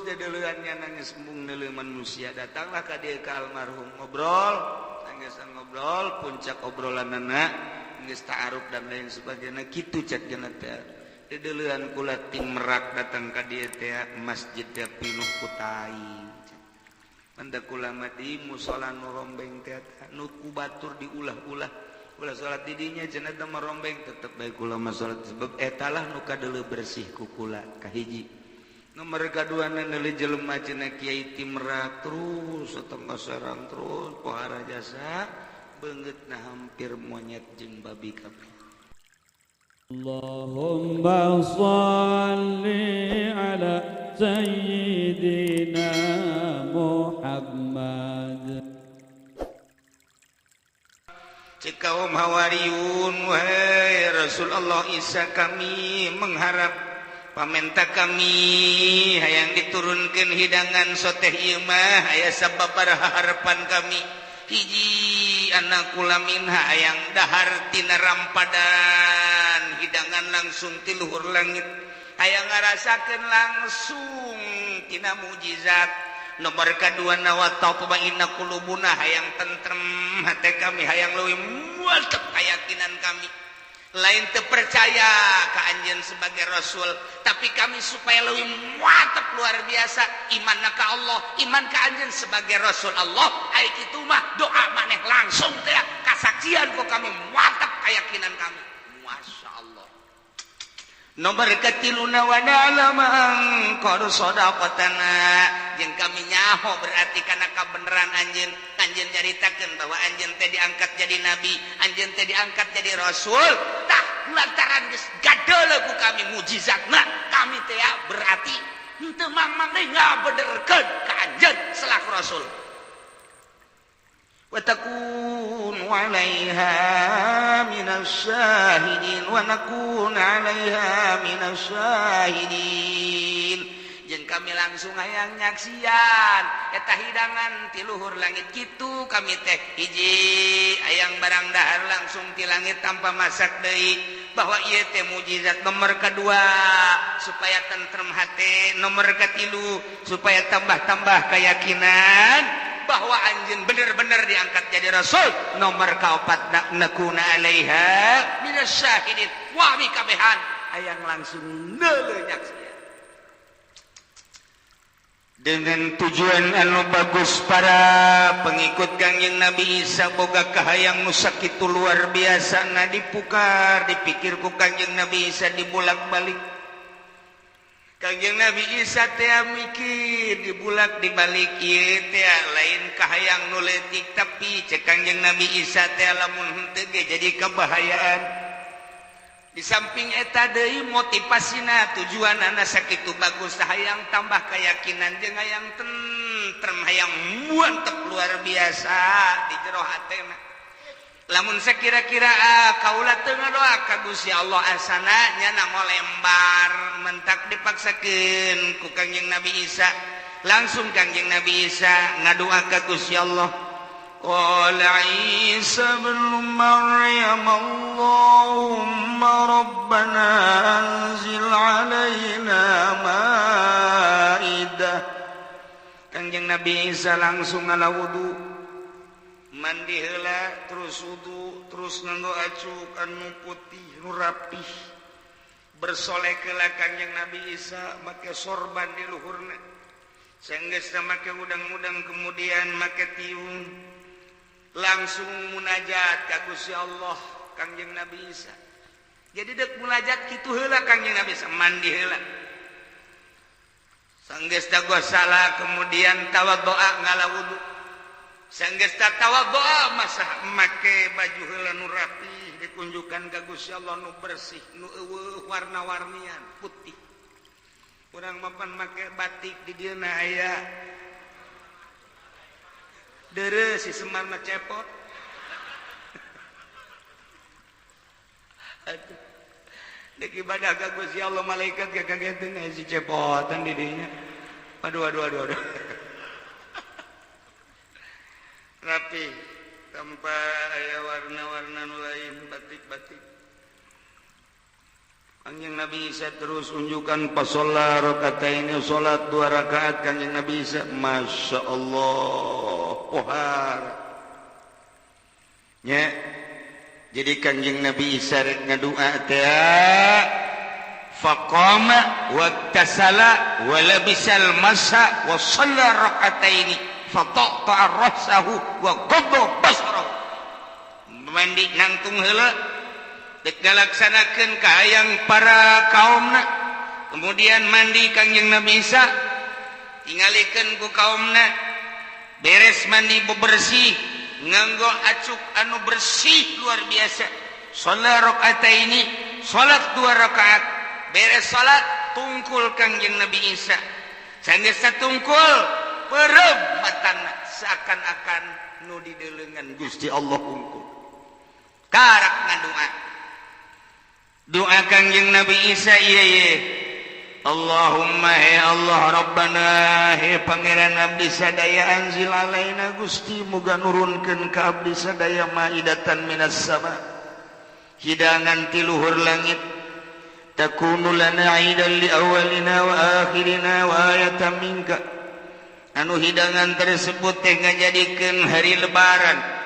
terus dedeuleuannya nangis embung neuleuh manusia datanglah ka dieu ka almarhum ngobrol sanggeus ngobrol puncak obrolanna geus ta'aruf dan lain sebagainya kitu catkeuna teh dedeuleuan kula tim Merak datang ka dieu teh masjid teh pinuh ku tai manda kula mah di musala nu rombeng teh nu ku batur diulah-ulah ulah salat di dinya cenah teh merombeng tetep bae kula mah salat sebab eta lah nu kadeuleu bersih ku kula kahiji nomor kaduana neuli jelema cenah Kiai Timra terus setengah sarang terus pohara jasa beungeutna hampir monyet jeung babi kabeh Allahumma shalli ala sayyidina Muhammad cek kaum Hawariyun wahai Rasulullah Isa kami mengharap pamenta kami hayang diturunkeun hidangan soteh ieu mah aya sababaraha harapan kami hiji anak kula minha hayang dahar tina rampadan hidangan langsung ti luhur langit hayang ngarasakeun langsung tina mujizat nomor kadua nawatauba inna qulubuna hayang tentrem hate kami hayang leuwih mantep keyakinan kami lain teu percaya ka anjeun sebagai rasul tapi kami supaya leuwih mantep luar biasa imanna ka Allah iman ka anjeun sebagai rasul Allah ai kitu mah doa maneh langsung teh kasaksian ku kami mantep keyakinan kami masyaallah nomor katiluna wa na'lama qad sadaqatana jeung kami nyaho berarti kana kabeneran anjeun nyaritakeun bahwa anjeun teh diangkat jadi nabi anjeun teh diangkat jadi rasul tah lantaran geus gadeul ku kami mujizatna kami teh berarti henteu mang-mang deui ngabenerkeun ka anjeun selaku rasul wa takunu 'alaiha minas syahidin wa nakunu 'alaiha minas syahidin jeung kami langsung hayang nyaksian eta hidangan ti luhur langit kitu kami teh hiji hayang barang dahar langsung ti langit tanpa masak deui bahwa ieu teh mujizat nomor kedua supaya tentrem hate nomor katilu supaya tambah-tambah keyakinan bahwa anjeun bener-bener diangkat jadi rasul nomor kaopat nakuna alaiha minas syahidin wami kabehan hayang langsung neuleuh nyaksian dengan tujuan anu bagus para pengikut Kangjeng Nabi Isa boga kahayang nu sakitu luar biasa na dipukar dipikir ku Kangjeng Nabi Isa dibulak-balik Kangjeng Nabi Isa teh mikir dibulak dibalik ieu teh lain kahayang nu leutik tapi cek Kangjeng Nabi Isa teh lamun henteu ge jadi kabahayaan di samping eta deui motivasina tujuanna sakitu bagus hayang tambah keyakinan jeung hayang tentrem hayang mantep luar biasa di jero hatena lamun sakira-kira kaula teu ngadoa ka Gusti Allah asana nya namo lembar mentak dipaksakeun ku Kangjeng Nabi Isa langsung Kangjeng Nabi Isa ngadoa ka Gusti Allah qala Isa bin Maryam Allahumma rabbana anzil alaina maidah Kangjeng Nabi Isa langsung ngalawudu mandi heula terus wudu terus nganggo acuk anu putih nu rapih bersolek heula Kangjeng Nabi Isa make sorban di luhurna sanggeus make udang-udang kemudian make tiung langsung munajat ka Gusti Allah Kangjeng Nabi Isa jadi dek munajat kitu heula Kangjeng Nabi Isa mandi heula sanggeus dagosa kemudian tawaddoa ngalawudu sanggeus tawaddoa masa make baju heula nu rapih dikunjukkan ka Gusti Allah nu bersih nu eueuh warna-warnian putih urang mapan make batik di dieuna aya deure si Semar mah cepot aduh dek ibadah ka Gusti Allah malaikat kageteun si cepotan di dinya aduh rapi tanpa aya warna-warna nu lain batik-batik Kanjeng Nabi Isa terus unjukkan pasolla rakaataini salat 2 rakaat Kanjeng Nabi Isa Masya Allah pohar nya jadi Kanjeng Nabi Isa rek ngadua teh faqama wattasala wa labisal masa wa shalla rakaataini fataqta rasahu wa qadda basarahu mandi nangtung heula dek galaksanakeun kahayang para kaumna kemudian mandi Kanjeng Nabi Isa tingalikeun ku kaumna beres mandi bebersih nganggo acuk anu bersih luar biasa salat rakaataini salat 2 rakaat beres salat tungkul Kanjeng Nabi Isa sanggeus satungkul perem matana seakan-akan nu dideuleungan Gusti Allah unggul karak ngadua doa Kanjeng Nabi Isa ieu Allahumma ya Allah Rabbana he pangeran abdi sadaya anzil alaina Gusti muga nurunkeun ka abdi sadaya maidatan minas sama hidangan ti luhur langit takunu lana aidan li awalina wa akhirina wa ayatan minka anu hidangan tersebut teh ngajadikeun hari lebaran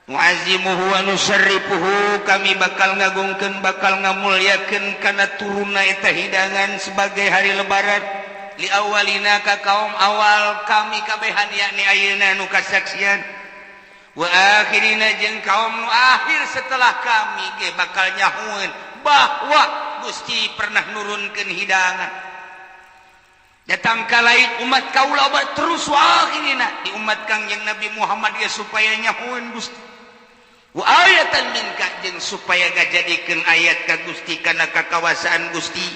mu'azimuhu wa nusarrifuhu kami bakal ngagungkeun bakal ngamulyakeun kana turunna eta hidangan sebagai hari lebaran li awalina ka kaum awal kami kabehan yakni ayeuna nu kasaksian wa akhirina jeung kaum nu akhir setelah kami ge bakal nyahueun bahwa Gusti pernah nurunkeun hidangan datang kalain umat kaula terus wa akhirina di umat Kangjeng Nabi Muhammad ya supaya nyahueun Gusti wa ayatan minka jeung supaya ngajadikeun ayat ka Gusti kana kakawasaan Gusti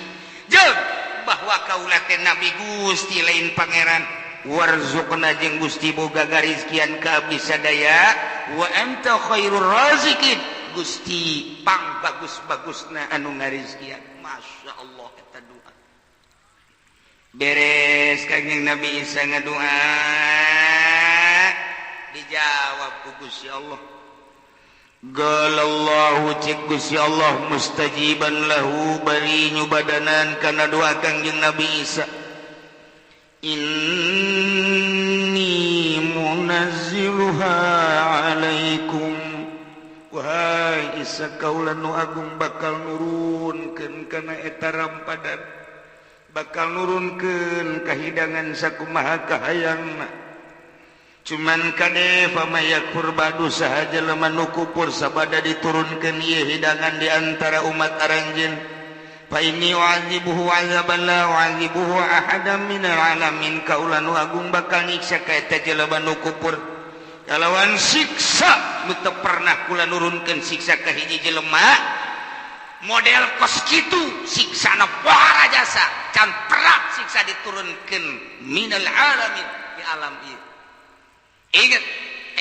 jeung bahwa kaula teh nabi Gusti lain pangeran warzuqna jeung Gusti boga garizkian ka abdi sadaya wa anta khairur raziqin Gusti pang bagus-bagusna anu ngarizkian Masya Allah eta doa beres Kanjeng Nabi Isa ngadua dijawab ku Gusti Allah Galallahu cik Gusti Allah mustajiban lahu bari nyubadanan kana doa Kanjeng Nabi Isa inni munazziluha alaikum wahai Isa kaula nu agung bakal nurunkeun kana eta rampadan bakal nurunkeun kahidangan sakumaha kahayangna cuman kade famayakfur badu sahaja lemah nu kufur sabada diturunkeun ieu hidangan di antara umat aranjeun fa inni u'adzibuhu 'adzaban la u'adzibuhu ahadan minal alamin kaula nu agung bakal nyiksa ka eta jelema nu kufur kalawan siksa nu teu pernah kula nurunkeun siksa ka hiji jelema model kos kitu siksana poara jasa can pernah siksa diturunkeun minal alamin di alam ieu ingat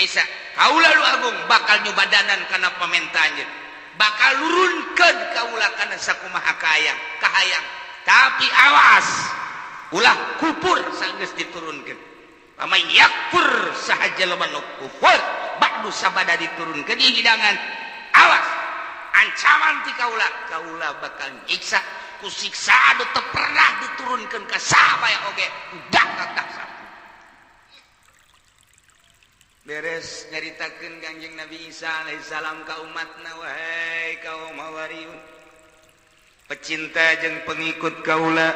Isa kaula lu agung bakal nyubadanan kana pamentanjeun bakal nurunkeun kaula kana sakumaha kahayang tapi awas ulah kufur sanggeus diturunkeun pamain yakfur sahaja lemah nu kufur ba'du sabada diturunkeun hidangan awas ancaman ti kaula bakal nyiksa ku siksa anu teu pernah diturunkeun ka saha oge udah kakak beres nyaritakeun Kanjeng Nabi Isa alaihi salam ka umatna wahai kaum Hawariyun pecinta jeung pengikut kaula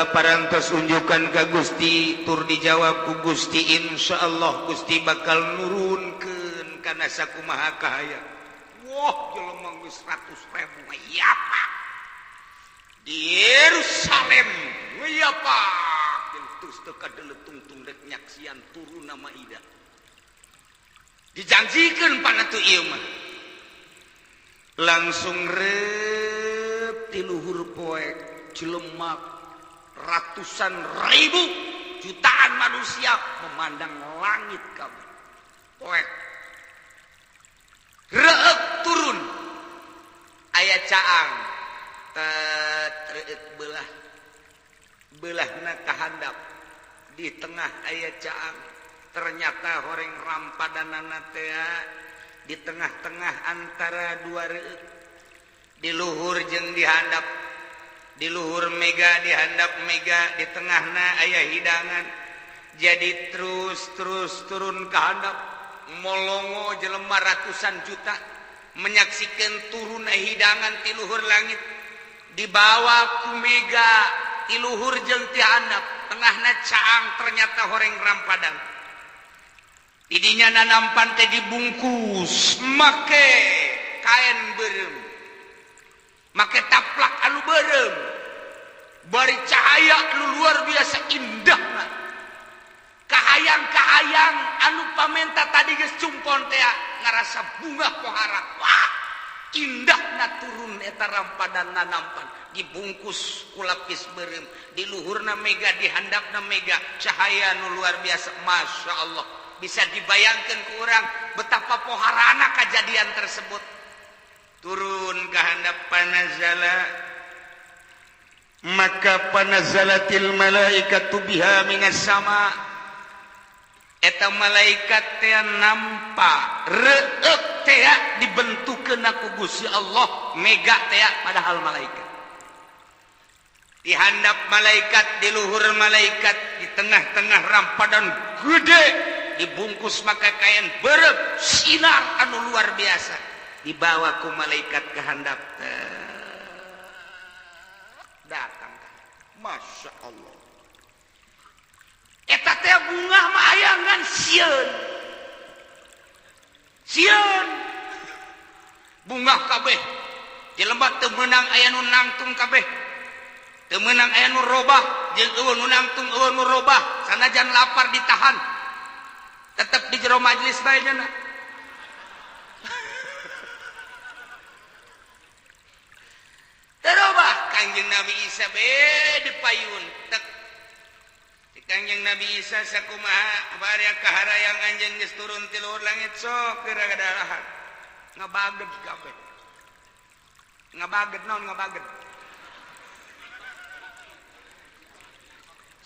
parantos unjukan ka Gusti tur dijawab ku Gusti insyaallah Gusti bakal nurunkeun kana sakumaha kahayang wah jelema geus 100.000 ngayapa di Yerusalem ngayapa terus teka deletungtung rek nyaksian turun nama ida dijanjikan pada tu ieu mah langsung rep ti luhur poe cilemak ratusan ribu jutaan manusia memandang langit kamu poe reuk turun aya caang belahna kahandap di tengah ayat caang ternyata horeng rampadanana teh di tengah-tengah antara dua reuk di luhur jeung di handap, di luhur mega, di handap mega, di tengahna aya hidangan. Jadi terus turun ke handap, molongo jelema ratusan juta menyaksikan turun hidangan ti luhur langit, dibawa ku mega ti luhur jeung ti handap, tengahna caang ternyata horeng rampadang. Didinya nanampan teh dibungkus make kain beureum, make taplak anu beureum, bari cahaya anu luar biasa indahna. Kahayang-kahayang anu pamenta tadi geus cumpon teh ngarasa bunga pohara. Wah, indahna turun eta rampadan nanampan, dibungkus ku lapis beureum, di luhurna mega, di handapna mega, cahaya anu luar biasa. Masya Allah, bisa dibayangkan ke orang betapa poharana kejadian tersebut. Turun ke handap panazala, maka panazalatil malaikatu biha minas sama. Eta malaikat teh nampak reuk teh dibentukeun ku Gusti Allah, mega teh padahal malaikat. Di handap malaikat, di luhur malaikat, di tengah-tengah rampadan gede, dibungkus maka kain beureum sinar anu luar biasa, dibawa ku malaikat ke handap. Datang, Masya Allah. Eta teh bunga mah ayangan sieun. Sieun. Bunga kabeh. Jelema teu meunang aya nu nangtung kabeh. Teu meunang aya nu robah, jeung eueun nu nangtung, eueun nu robah, sanajan lapar ditahan. Tetep di jero majelis bae nya. Terobah Kangjeng Nabi Isa be dipayun. Kangjeng Nabi Isa sakumaha bari kaharayang anjeun geus turun ti luhur langit sok geura gadalahan. Ngabaged kabeh. Ngabaged naon ngabaged?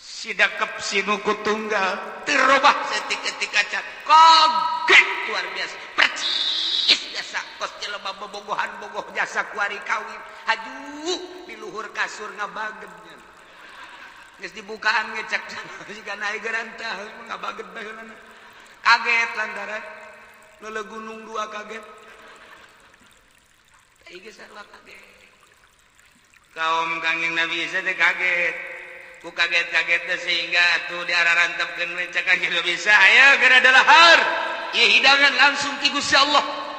Sidakep sinuku tunggal terobah setik-etik kaca. Kaget luar biasa. Percis jasa kos jelema bobogohan bogoh jasa kuari kawin. Aduh di luhur kasur ngabaged. Geus dibukaan ngecek siga naik gerantah ngabaged baheulana. Kaget lantaran leuleuh gunung dua kaget. Ieu geus sarua kaget. Kaum Kangjeng Nabi Isa teh kaget. Ku kaget-kaget teh sehingga atuh diararantepkeun we cak Kangjeng Nabi Isa, aya geura dalahar. Ieu hidangan langsung ti Gusti Allah.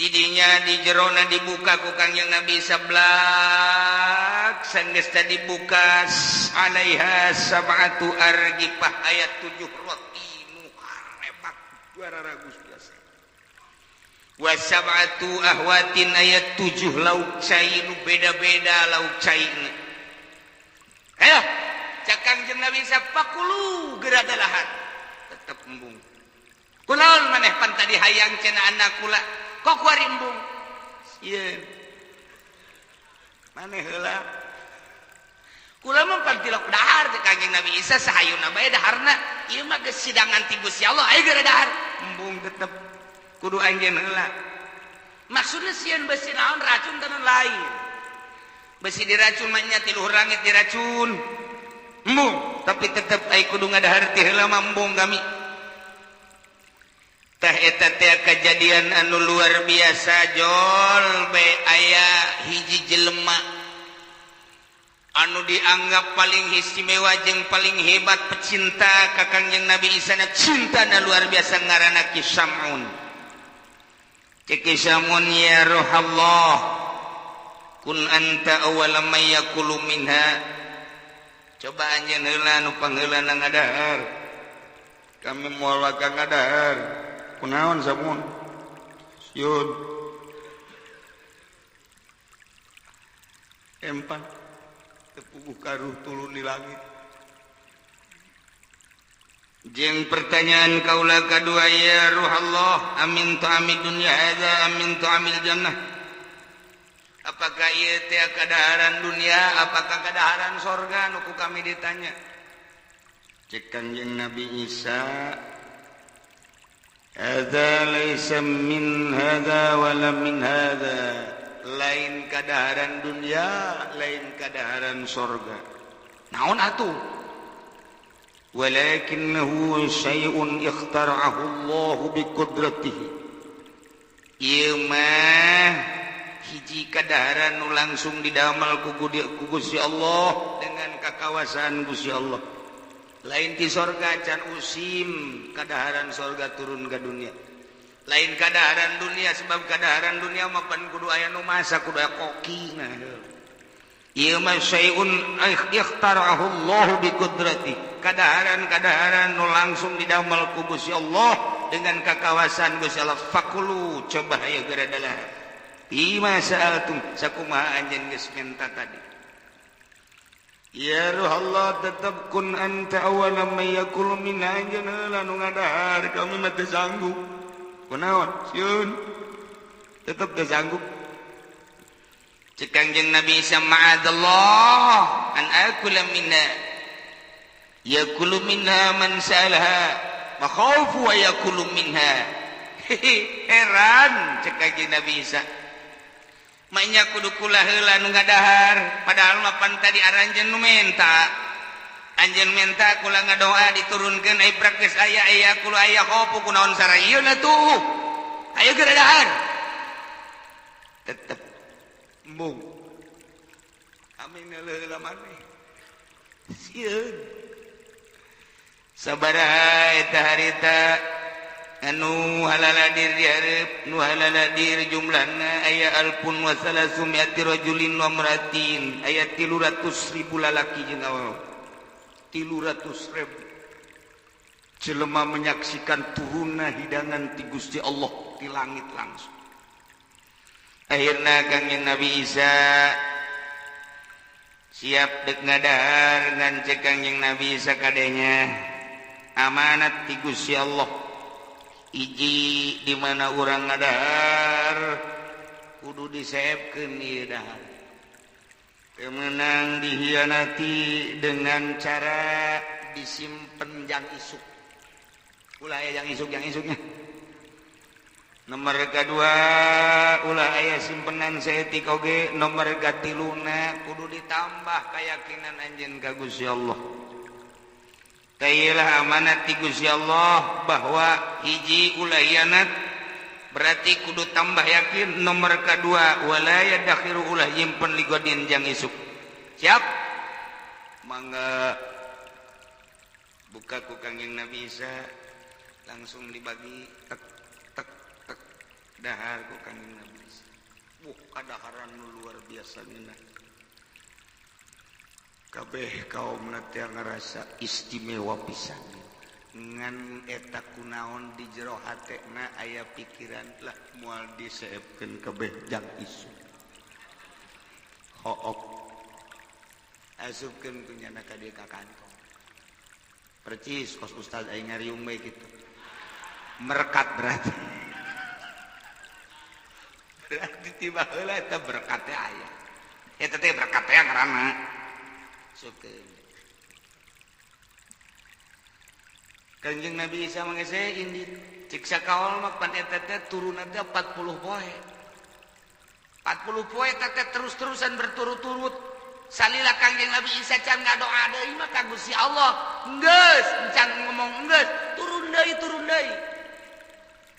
Didinya di jerona dibuka ku Kangjeng Nabi sablak sanggeus tadi dibuka alaiha sab'atu argifah ayat 7 roti nu harebak warara Gusti Allah. Wa sab'atu ahwatin ayat 7 lauk cai nu beda-beda lauk caina. Ayo cak Kangjeng Nabi sapakulu geura dalahan tetep embung. Kunaon maneh pan tadi hayang cenah anak kula kok kuari embung? Sieun. Maneh heula. Kula mah pan tilok dahar teh Kangjeng Nabi Isa sahayuna bae daharna. Ieu mah geus sidangan ti Gusti Allah, aya geura dahar. Embung tetep kudu anjeun heula. Maksudna sieun besi naon racun teu lain. Besi diracun mah nya ti luhur langit diracun. Embung, tapi tetep aya kudu ngadahar ti heula mah embung kami. Tah eta teh kejadian anu luar biasa jol be aya hiji jelema anu dianggap paling istimewa jeung paling hebat pecinta ka Kangjeng Nabi Isa na cintana luar biasa ngaranna Ki Samun. Ki Samun ya ruhallah kun anta awwala may yaqulu minha. Coba anjeun heula nu pangheulana ngadahar. Kami moal wakang ngadahar. Kunaon Samun? Yud empan tepuguh karuh tulun di langit. Jeung pertanyaan kaula kadua ya ruh Allah amin tu amid dunya hadza amin tu amil jannah. Apakah ieu teh kadaharan dunia, apakah kadaharan sorga nu ku kami ditanya. Cek Kangjeng Nabi Isa hadza laysa min hadza wala min hadza. lain kadaharan dunia lain kadaharan surga naon atuh walakinnahu syai'un ikhtara'ahu Allah biqudratihi ieu mah hiji kadaharan nu langsung didamel ku Gusti Allah dengan kakawasan Gusti Allah lain ti surga can usim kadaharan surga turun ke dunia lain kadaharan dunia sebab kadaharan dunia mah pan kudu aya nu masak kudu aya koki nah ieu mah syai'un ikhtara'ahu Allah biqudrati kadaharan nu langsung didamel ku Gusti Allah dengan kakawasan Gusti Allah fakulu coba aya geradalah bima sa'altum sakumaha anjeun geus minta tadi ya ruh Allah tetap kun anta awala may yakul min anjeun heula nu ngadahar kami mah teu sanggup kunaon sieun tetep teu sanggup cek Kangjeng Nabi Isa ma'adallah an akula minna yakulu minha man salaha makhaufu wa yakulu minha heran cek Kangjeng Nabi Isa maknya kudu kula heula nu ngadahar padahal mapan tadi aranjeun nu menta anjeun menta kula ngadoa diturunkeun ai praktis aya kula aya khofu kunaon sarayeuh na tuh aya geura dahar tetep embung amin heula maneh sieun sabaraha eta harita anu halaladir di hareup nu halaladir jumlahna aya alpun wa salasumiyati rajulin wa mratin aya 300.000 lalaki jeung awak 300.000 jelema menyaksikan turunna hidangan ti Gusti Allah di langit langsung akhirna Kangjeng Nabi Isa siap dek ngadahar ngan cek Kangjeng Nabi Isa kadenya amanat ti Gusti Allah iji di mana urang ngadahar kudu disaepkeun ieu dahar kemenang dihianati dengan cara disimpen jang isuk ulah aya jang isuknya nomor kedua ulah aya simpenan saeutik oge nomor katiluna kudu ditambah keyakinan anjeun ka Gusti Allah tayyilah amanat ti Gusti Allah bahwa hiji ulah hianat berarti kudu tambah yakin nomor kedua wala yadakhiru ulah nyimpen ligodin jang isuk siap mangga buka ku Kangjeng Nabi Isa langsung dibagi tek tek tek dahar ku Kangjeng Nabi Isa kadaharan nu luar biasa ngeunah kabeh kaum teh ngarasa istimewa pisan ngan eta kunaon di jero hatena aya pikiran lah moal disaepkeun kabeh jang isu hook asupkeun kunyana ka dieu ka kantong percis kos ustaz aing ngariung bae kitu merekat berarti tiba heula eta berkat teh aya eta teh berkat teh ngaranna Kanjeng Nabi Isa mangese indi cik sakaol mah pan eta teh turunna teh 40 poe 40 poe teh terus-terusan berturut-turut salila Kanjeng Nabi Isa can ngadoa deui mah ka Gusti Allah geus can ngomong geus turun deui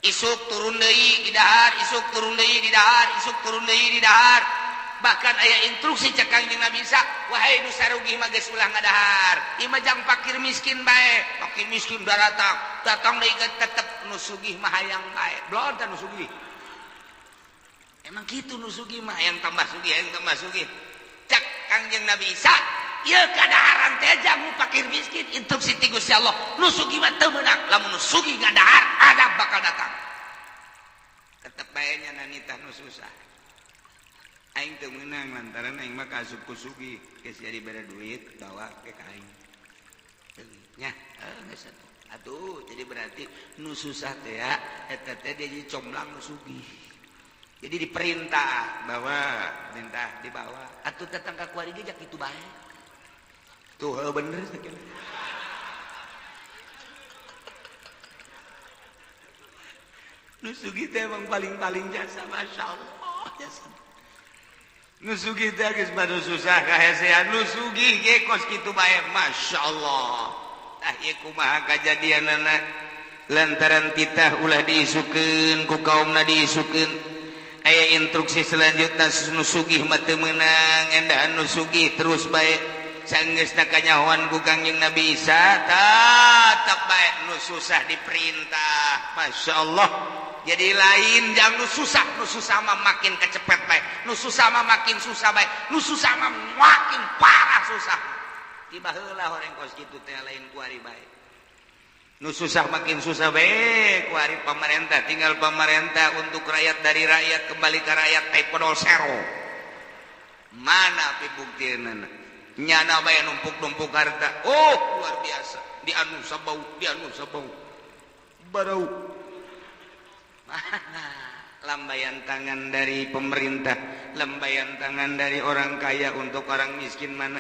isuk turun deui di dahar isuk turun deui di dahar isuk turun deui di dahar bahkan aya instruksi cek Kanjeng Nabi Isa wahai nu sarugih mah geus ulah ngadahar ieu mah jang fakir miskin bae fakir miskin datang deui tetep nu sugih mah hayang bae belum tah nu sugih emang kitu nu sugih mah hayang tambah sugih cek Kanjeng Nabi Isa ieu kadaharan teh jang fakir miskin instruksi ti Gusti Allah nu sugih mah teu meunang lamun nu sugih ngadahar adab bakal datang tetep bae nya nanitah nu susah aing teu meunang lantaran aing mah kaasup ku sugih geus jadi bere duit bawa ke ka aing nya geus atuh jadi berarti nu susah teh ya eta teh jadi comblang nu sugih jadi diperintah bawa perintah dibawa atuh datang ka kuari ge jak kitu bae tuh bener sakitu nu sugih teh emang paling jasa masyaallah jasa nu sugih teh geus badu susah kahesean nu sugih ge kos kitu bae masyaallah tah ieu kumaha kajadianana lantaran titah ulah diisukeun ku kaumna diisukeun aya instruksi selanjutna nu sugih mah teu meunang endahan nu sugih terus bae sanggeusna kanyahoan ku Kangjeng Nabi Isa tetep bae nu susah diperintah masyaallah jadi lain jangan nu susah mah makin kecepet bae nu susah mah makin susah bae nu susah mah makin parah susah tiba heula horeng kos kitu teh lain ku ari bae nu susah makin susah bae ku ari pamarentah tinggal pamarentah untuk rakyat dari rakyat kembali ke rakyat teh podol sero mana pibuktieuneuna nyana bae numpuk-numpuk harta oh luar biasa di anu sabau barau mana lambaian tangan dari pemerintah lambaian tangan dari orang kaya untuk orang miskin mana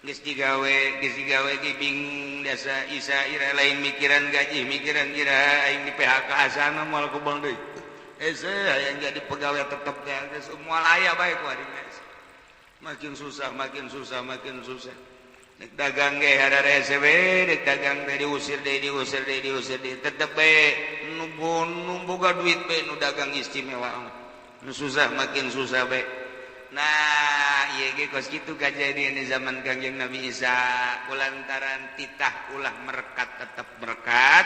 geus digawe ge bingung dasa Isa ira lain mikiran gaji mikiran ira aing di PHK asana moal kubang deui ese hayang jadi pegawai tetep teh geus moal aya bae ku ari makin susah nek dagang ge hararese we nek dagang teh diusir tetep bae nu boga duit bae nu dagang istimewa nu susah makin susah bae nah ieu ge kos kitu kajadian di zaman Kangjeng Nabi Isa kulantaran titah ulah merekat tetep merekat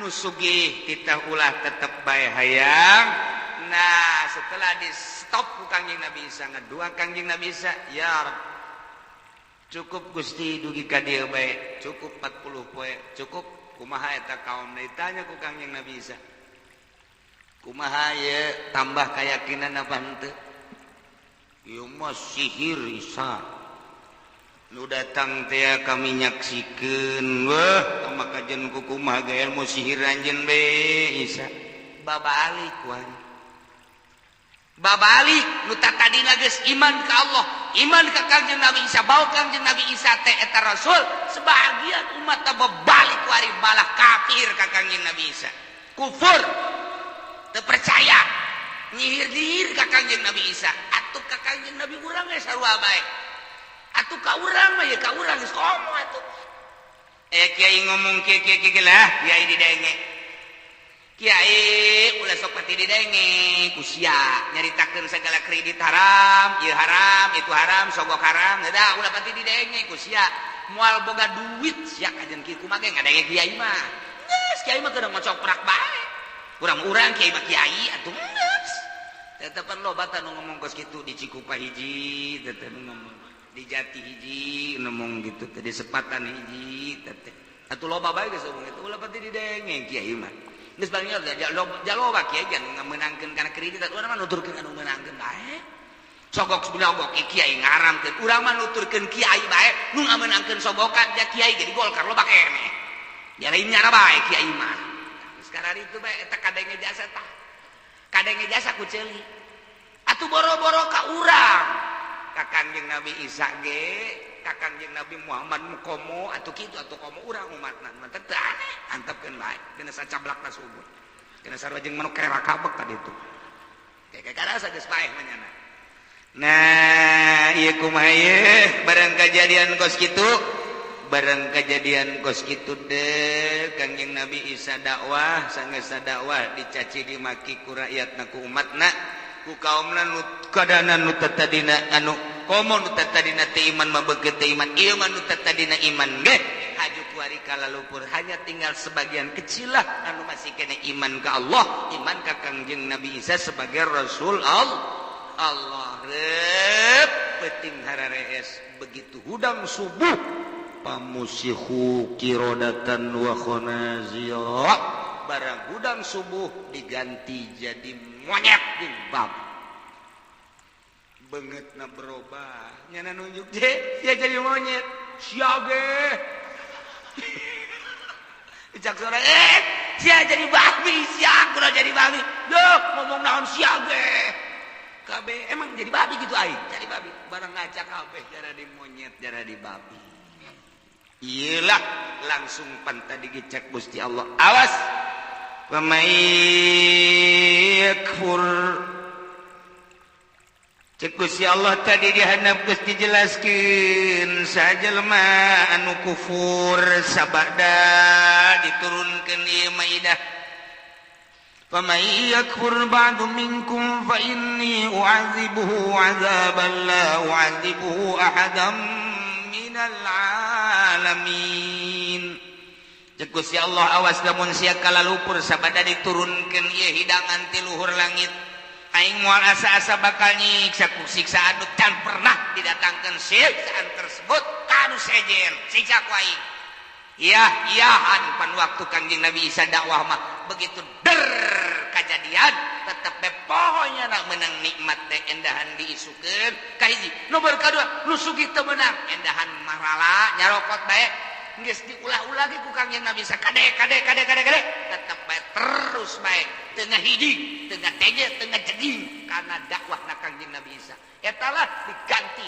nu sugih titah ulah tetep bae hayang nah setelah di stop ku Kangjeng Nabi Isa ngadua Kangjeng Nabi Isa ya Rabb cukup Gusti dugi ka dieu bae cukup 40 poe cukup kumaha eta kaum ditanya ku Kangjeng Nabi Isa kumaha ye tambah keyakinan apa henteu ieu mah sihir Isa nu datang teh kami nyaksikeun wah tambah kajen ku kumaha ge ilmu sihir anjeun bae Isa babalik wae babalik nu tadina geus iman ka Allah iman ka Kangjeng Nabi Isa bawa Kangjeng Nabi Isa teh eta rasul sebagian umat teh balik wari balah kafir ka Kangjeng Nabi Isa kufur teu percaya nyihir-nyihir ka Kangjeng Nabi Isa atuh ka Kangjeng Nabi urang ge sarua bae atuh ka urang mah ya ka urang geus komo atuh kiai ngomong kieu lah kiai didenge kiai ulah sok pati didenge ku sia nyaritakeun segala kredit haram ieu haram itu haram sogok haram da ulah pati didenge ku sia moal boga duit sia kajen kieu kumaha ge ngadenge kiai mah geus kiai mah keudang ngocoprak bae urang kiai mah kiai atuh geus tetepan lobatan nu ngomong kos kitu di Cikupa hiji teteh ngomong di Jati hiji ngomong gitu teh di Sepatan hiji teteh atuh loba bae geus ngomong itu ulah pati didenge kiai mah geus banyak jaloba kiai jangan meunangkeun kana kredit urang mah nuturkeun anu meunangkeun bae sogok bilogok kiai ngaramkeun urang mah nuturkeun kiai bae nu ngameunangkeun sogokan ja kiai jadi golkar loba keneh ya lain nyana bae kiai mah sekarang itu bae eta kadenge jasa tah kadenge jasa ku ceuli atuh boro-boro ka urang ka Kangjeng Nabi Isa ge ka Kangjeng Nabi Muhammad mukomo atuh kitu atuh komo urang umatna mah teu aneh antepkeun bae kena sacablakna subur kena sarojeng manuk kera kabek ka ditu kayak karasa geus paeh manyana nah ieu kumaha ieu barang kejadian kos kitu deh Kangjeng Nabi Isa dakwah sanggeus dakwah dicaci dimaki ku rakyatna ku umatna ku kaumna nu kadana nu tatadina anu komo nu tatadina teu iman mah beukeuh teu iman ieu mah nu tatadina iman ge haju kuari kalalupur hanya tinggal sebagian kecil lah anu masih kena iman ka Allah iman ka Kangjeng Nabi Isa sebagai Rasul Allah rep penting hararees begitu hudang subuh pamusihu kirodatan wa khonazira barang hudang subuh diganti jadi monyet jeung babi beungeutna berubah nyana nunjuk sia jadi monyet sia ge cak sore sia jadi babi sia kudu jadi babi duh ngomong naon sia ge kabeh emang jadi babi gitu aing jadi babi barang ngacak kabeh jara di monyet jara di babi iyalah langsung pantah digecek Gusti Allah awas wa may yakfur Cek Gusti Allah tadi dihandap geus dijelaskeun sajelma anu kufur sabada diturunkeun ieu Maidah. Faman yakfur ba'du minkum fa inni u'adzibuhu 'adzaban la u'adzibuhu ahadam minal 'alamin. Cek Gusti Allah awas lamun sia kalalupur sabada diturunkeun ieu hidangan ti luhur langit. Aing moal asa-asa bakal nyiksa ku siksaan can pernah didatangkan siksaan tersebut kanu sejen siksa ku aing. Iyahan pan waktu Kangjeng Nabi Isa dakwah mah begitu kajadian tetep be pohonya nak menang nikmat teh endahan diisukeun ka hiji. Nomor kadua nu sugih teu meunang endahan marala nyarokot bae geus diulah-ulah ge ku Kangjeng Nabi Isa kade tetep bae terus bae teu ngahidi teu ngatege teu ngajeging karena dakwah na Kangjeng Nabi Isa eta lah diganti